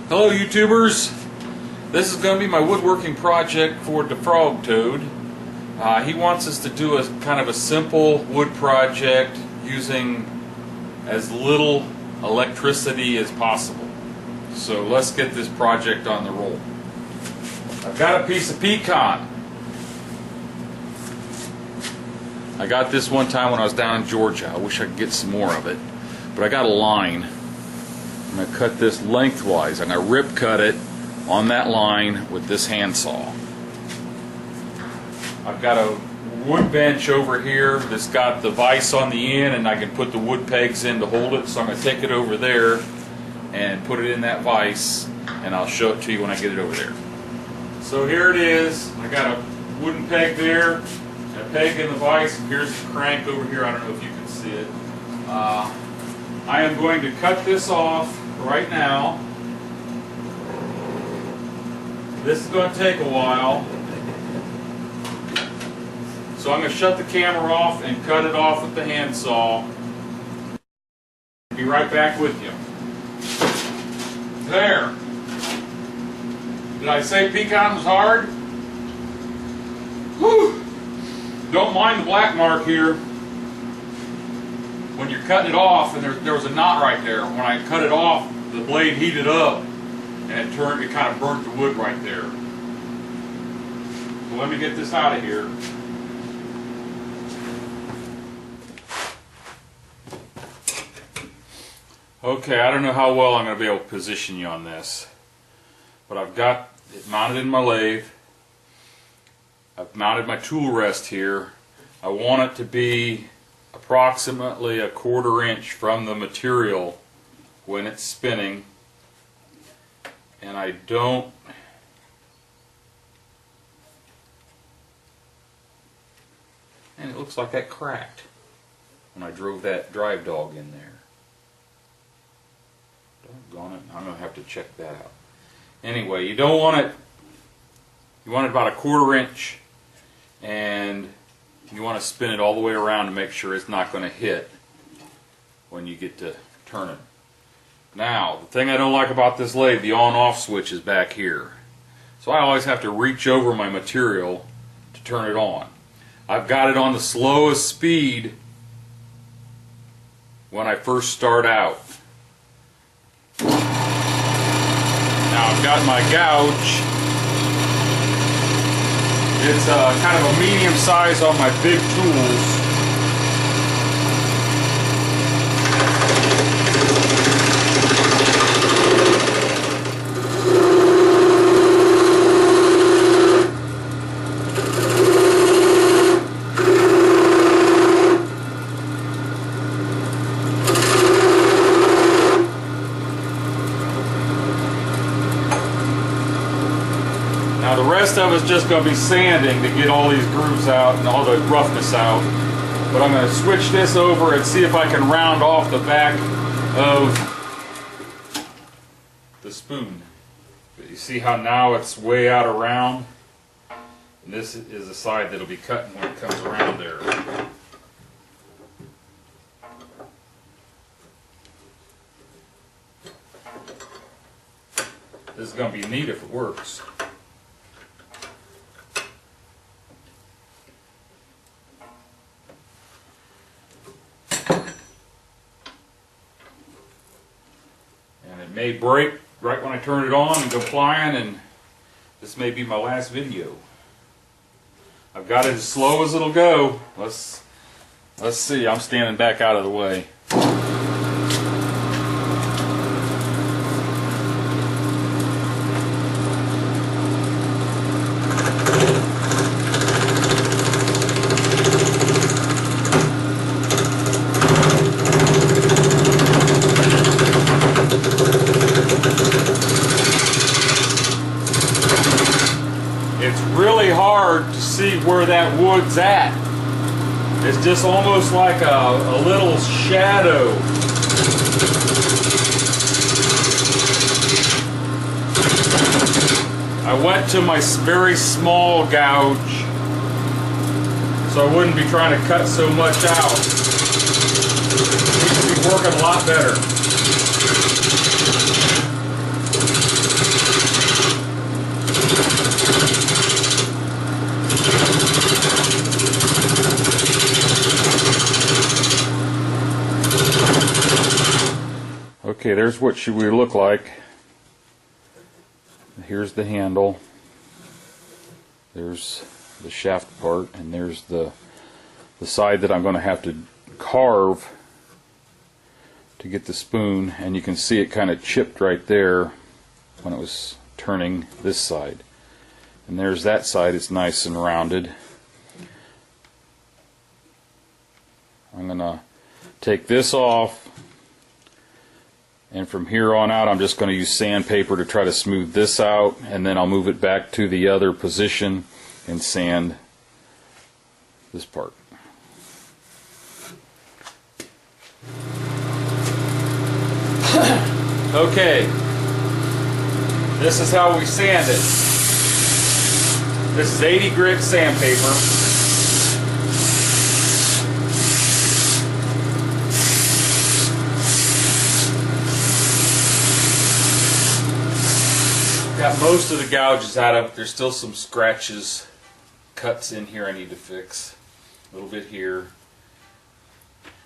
Hello YouTubers, this is going to be my woodworking project for DaFrogToad. He wants us to do a kind of a simple wood project using as little electricity as possible. So let's get this project on the roll. I've got a piece of pecan. I got this one time when I was down in Georgia. I wish I could get some more of it. But I got a line. I'm going to cut this lengthwise. I'm going to rip cut it on that line with this handsaw. I've got a wood bench over here that's got the vise on the end, and I can put the wood pegs in to hold it. So I'm going to take it over there and put it in that vise, and I'll show it to you when I get it over there. So here it is. I got a wooden peg there, a peg in the vise, and here's the crank over here. I don't know if you can see it. I am going to cut this off right now. This is going to take a while. So I'm going to shut the camera off and cut it off with the handsaw. Be right back with you. There. Did I say pecan was hard? Whew. Don't mind the black mark here. When you're cutting it off, and there was a knot right there. When I cut it off, the blade heated up, and it kind of burnt the wood right there. So let me get this out of here. Okay, I don't know how well I'm going to be able to position you on this, but I've got it mounted in my lathe. I've mounted my tool rest here. I want it to be approximately 1/4 inch from the material when it's spinning, and I don't and it looks like that cracked when I drove that drive dog in there. Doggone it, I'm going to have to check that out. Anyway, you don't want it, you want it about 1/4 inch, and you want to spin it all the way around to make sure it's not going to hit when you get to turn it. Now, the thing I don't like about this lathe, the on-off switch is back here. So I always have to reach over my material to turn it on. I've got it on the slowest speed when I first start out. Now I've got my gouge. It's kind of a medium size on my big tools. Now the rest of it's just going to be sanding to get all these grooves out and all the roughness out. But I'm going to switch this over and see if I can round off the back of the spoon. But you see how now it's way out around? And this is the side that'll be cutting when it comes around there. This is going to be neat if it works. It may break right when I turn it on and go flying, and this may be my last video. I've got it as slow as it'll go. Let's see. I'm standing back out of the way. It's really hard to see where that wood's at. It's just almost like a little shadow. I went to my very small gouge so I wouldn't be trying to cut so much out. It needs to be working a lot better. Okay, there's what she would look like. Here's the handle. There's the shaft part, and there's the side that I'm going to have to carve to get the spoon, and you can see it kind of chipped right there when it was turning this side. And there's that side, it's nice and rounded. I'm going to take this off, and from here on out I'm just going to use sandpaper to try to smooth this out, and then I'll move it back to the other position and sand this part. Okay, this is how we sand it. This is 80 grit sandpaper. Got most of the gouges out of it. There's still some scratches, cuts in here I need to fix. A little bit here.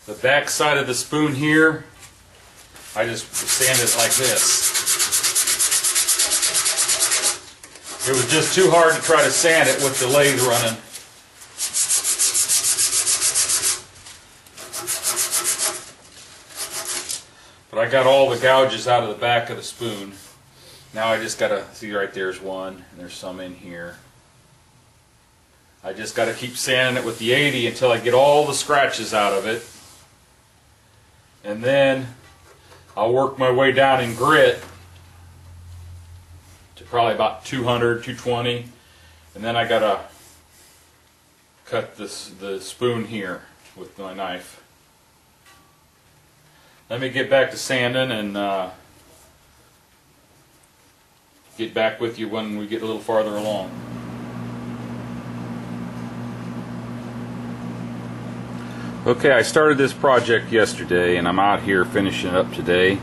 The back side of the spoon here, I just sand it like this. It was just too hard to try to sand it with the lathe running. But I got all the gouges out of the back of the spoon. Now I just gotta, see right there's one, and there's some in here. I just gotta keep sanding it with the 80 until I get all the scratches out of it. And then I'll work my way down in grit to probably about 200, 220, and then I gotta cut the spoon here with my knife. Let me get back to sanding and get back with you when we get a little farther along. Okay, I started this project yesterday and I'm out here finishing it up today.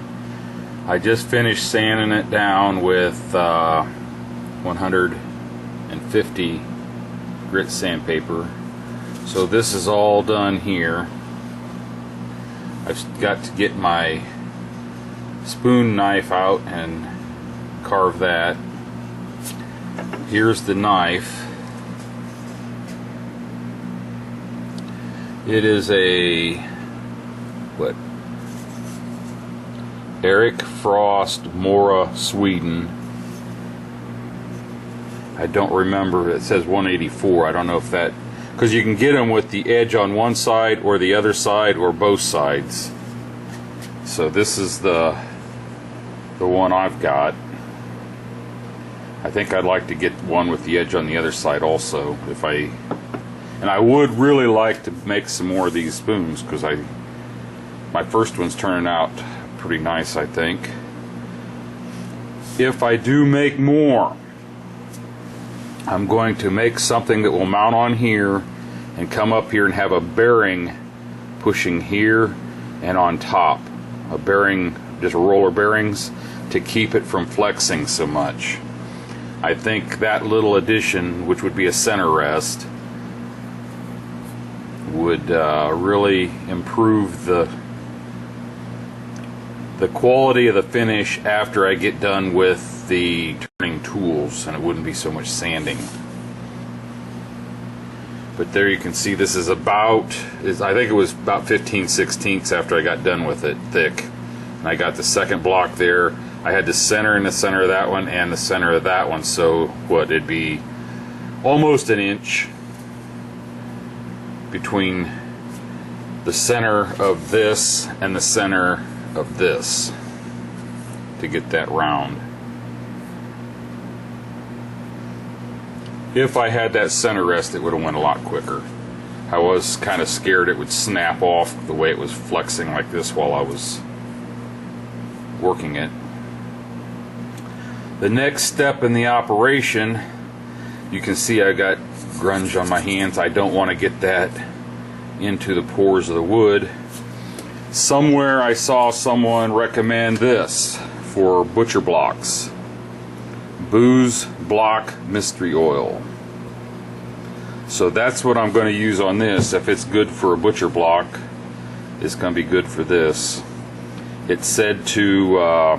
I just finished sanding it down with 150 grit sandpaper. So this is all done here. I've got to get my spoon knife out and carve that. Here's the knife. It is a Eric Frost Mora Sweden. I don't remember, it says 184. I don't know if that, because you can get them with the edge on one side or the other side or both sides. So this is the one I've got. I think I'd like to get one with the edge on the other side also, and I would really like to make some more of these spoons, because my first one's turning out pretty nice, I think. If I do make more, I'm going to make something that will mount on here and come up here and have a bearing pushing here and on top. A bearing, just roller bearings, to keep it from flexing so much. I think that little addition, which would be a center rest, would really improve the quality of the finish after I get done with the turning tools, and it wouldn't be so much sanding. But there you can see this is about, I think it was about 15/16 after I got done with it, thick. And I got the second block there. I had the center in the center of that one and the center of that one, so what, it'd be almost an inch between the center of this and the center of this to get that round. If I had that center rest, it would have went a lot quicker. I was kind of scared it would snap off the way it was flexing like this while I was working it. The next step in the operation, you can see I got grunge on my hands. I don't want to get that into the pores of the wood. Somewhere I saw someone recommend this for butcher blocks. Booze Block Mystery Oil. So that's what I'm going to use on this. If it's good for a butcher block, it's going to be good for this. it said to,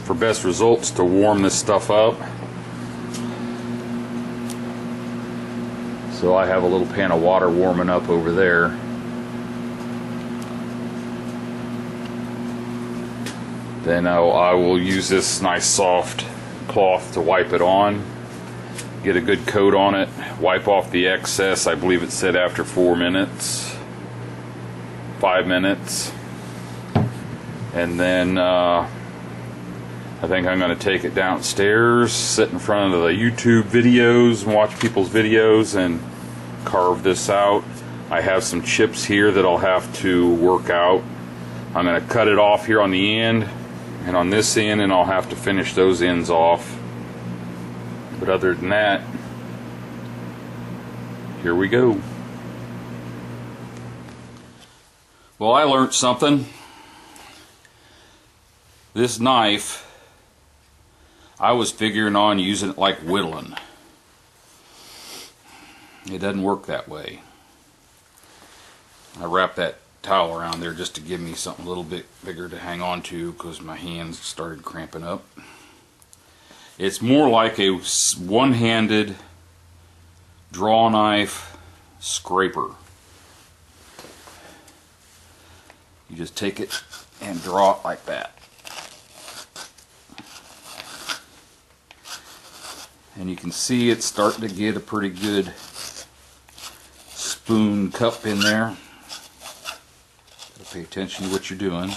for best results, to warm this stuff up. So I have a little pan of water warming up over there. Then I will use this nice soft cloth to wipe it on, get a good coat on it, wipe off the excess. I believe it said after 4 minutes, 5 minutes. And then I think I'm going to take it downstairs, sit in front of the YouTube videos and watch people's videos and carve this out. I have some chips here that I'll have to work out. I'm going to cut it off here on the end and on this end, and I'll have to finish those ends off. But other than that, here we go. Well, I learned something. This knife, I was figuring on using it like whittling. It doesn't work that way. I wrapped that towel around there just to give me something a little bit bigger to hang on to because my hands started cramping up. It's more like a one-handed draw knife scraper. You just take it and draw it like that. And you can see it's starting to get a pretty good spoon cup in there. Gotta pay attention to what you're doing.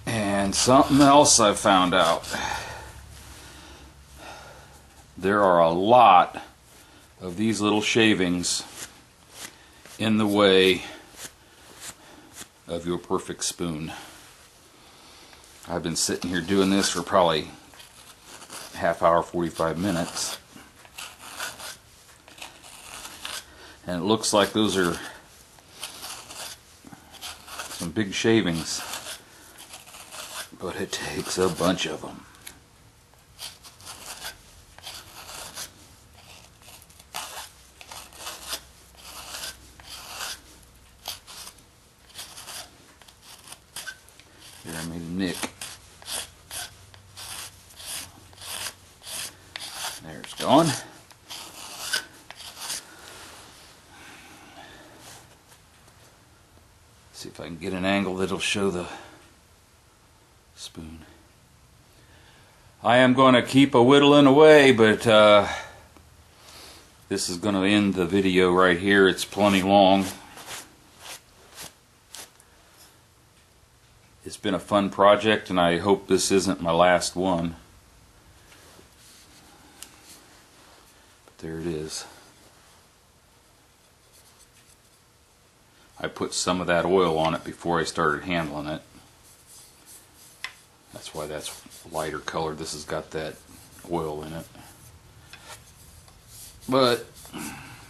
And something else I found out. There are a lot of these little shavings in the way of your perfect spoon. I've been sitting here doing this for probably half hour, 45 minutes. And it looks like those are some big shavings. But it takes a bunch of them. Here, I made a nick. There it's gone. See if I can get an angle that'll show the spoon. I am going to keep a whittling away, but this is going to end the video right here. It's plenty long. It's been a fun project, and I hope this isn't my last one. But there it is. I put some of that oil on it before I started handling it. That's why that's lighter colored. This has got that oil in it. But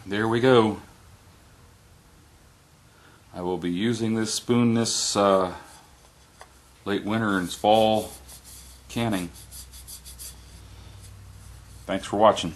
there we go. I will be using this spoon this late winter and fall canning. Thanks for watching.